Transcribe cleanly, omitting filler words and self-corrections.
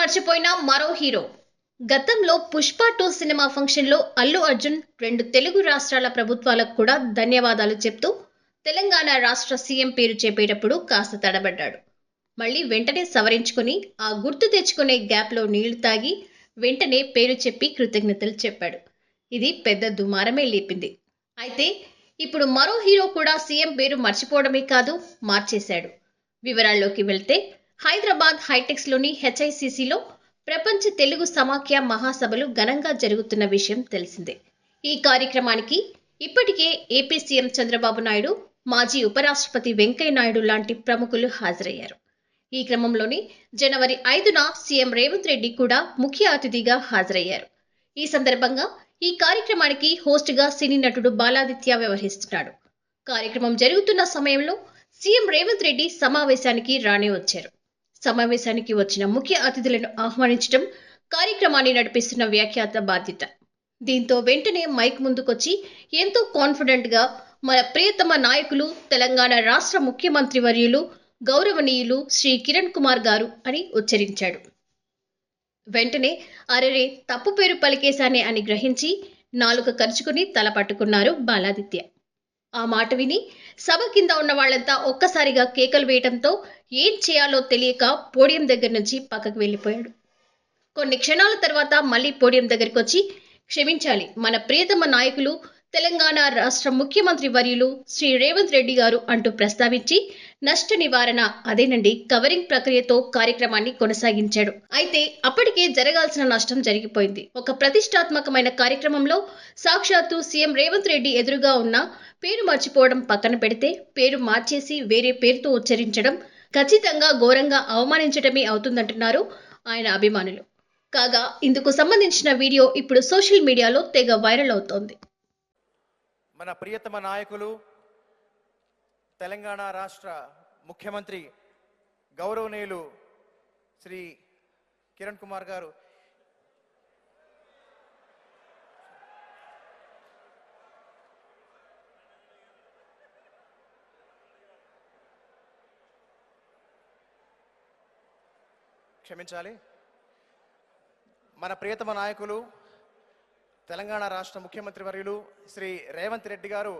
మర్చిపోయిన మరో హీరో. గతంలో 'పుష్ప 2' సినిమా ఫంక్షన్‌లో అల్లు అర్జున్ 2 తెలుగు రాష్ట్రాల ప్రభుత్వాలకు కూడా ధన్యవాదాలు చెప్తూ తెలంగాణ రాష్ట్ర సీఎం పేరు చెప్పేటప్పుడు కాస్త తడబడ్డాడు. మళ్ళీ వెంటనే సవరించుకొని ఆ గుర్తు తెచ్చుకునే గ్యాప్‌లో నీళ్లు తాగి వెంటనే పేరు చెప్పి కృతజ్ఞతలు చెప్పాడు. ఇది పెద్ద దుమారమే లేపింది. అయితే ఇప్పుడు మరో హీరో కూడా సీఎం పేరు మర్చిపోవడమే కాదు మార్చేశాడు. వివరాల్లోకి వెళ్తే హైదరాబాద్ హైటెక్స్‌లోని హెచ్ఐసిసిలో ప్రపంచ తెలుగు సమాఖ్య మహాసభలు ఘనంగా జరుగుతున్న విషయం తెలిసిందే. ఈ కార్యక్రమానికి ఇప్పటికే ఏపీ సీఎం చంద్రబాబు నాయుడు, మాజీ ఉపరాష్ట్రపతి వెంకయ్య నాయుడు లాంటి ప్రముఖులు హాజరయ్యారు. ఈ క్రమంలోనే జనవరి 5న సీఎం రేవంత్ రెడ్డి కూడా ముఖ్య అతిథిగా హాజరయ్యారు. ఈ సందర్భంగా ఈ కార్యక్రమానికి హోస్ట్గా సినీ నటుడు బాలాదిత్య వ్యవహరిస్తున్నాడు. కార్యక్రమం జరుగుతున్న సమయంలో సీఎం రేవంత్ రెడ్డి సమావేశానికి రానే వచ్చారు. సమావేశానికి వచ్చిన ముఖ్య అతిథులను ఆహ్వానించడం కార్యక్రమాన్ని నడిపిస్తున్న వ్యాఖ్యాత బాధ్యత. దీంతో వెంటనే మైక్ ముందుకొచ్చి ఎంతో కాన్ఫిడెంట్ గా మన ప్రియతమ నాయకులు తెలంగాణ రాష్ట్ర ముఖ్యమంత్రి వర్యులు గౌరవనీయులు శ్రీ కిరణ్ కుమార్ గారు అని ఉచ్చరించాడు. వెంటనే అరెరే తప్పు పేరు పలికేశానే అని గ్రహించి నాలుక కరుచుకుని తల పట్టుకున్నారు బాలాదిత్య. ఆ మాట విని సభ కింద ఉన్న వాళ్ళంతా ఒక్కసారిగా కేకలు వేయటంతో ఏం చేయాలో తెలియక పోడియం దగ్గర నుంచి పక్కకు వెళ్ళిపోయాడు. కొన్ని క్షణాల తర్వాత మళ్ళీ పోడియం దగ్గరికి వచ్చి, క్షమించాలి, మన ప్రియతమ నాయకులు తెలంగాణ రాష్ట్ర ముఖ్యమంత్రి వర్యులు శ్రీ రేవంత్ రెడ్డి గారు అంటూ ప్రస్తావించి నష్ట నివారణ అదేనండి కవరింగ్ ప్రక్రియతో కార్యక్రమాన్ని కొనసాగించాడు. అయితే అప్పటికే జరగాల్సిన నష్టం జరిగిపోయింది. ఒక ప్రతిష్టాత్మకమైన కార్యక్రమంలో సాక్షాత్తు సీఎం రేవంత్ రెడ్డి ఎదురుగా ఉన్న పేరు మర్చిపోవడం పక్కన పెడితే పేరు మార్చేసి వేరే పేరుతో ఉచ్చరించడం ఖచ్చితంగా ఘోరంగా అవమానించడమే అవుతుందంటున్నారు ఆయన అభిమానులు. కాగా ఇందుకు సంబంధించిన వీడియో ఇప్పుడు సోషల్ మీడియాలో తెగ వైరల్ అవుతోంది. మన ప్రియతమ నాయకులు తెలంగాణ రాష్ట్ర ముఖ్యమంత్రి గౌరవనీయులు శ్రీ కిరణ్ కుమార్ గారు క్షమించాలి మన ప్రియతమ నాయకులు తెలంగాణ రాష్ట్ర ముఖ్యమంత్రి వర్యులు శ్రీ రేవంత్ రెడ్డి గారు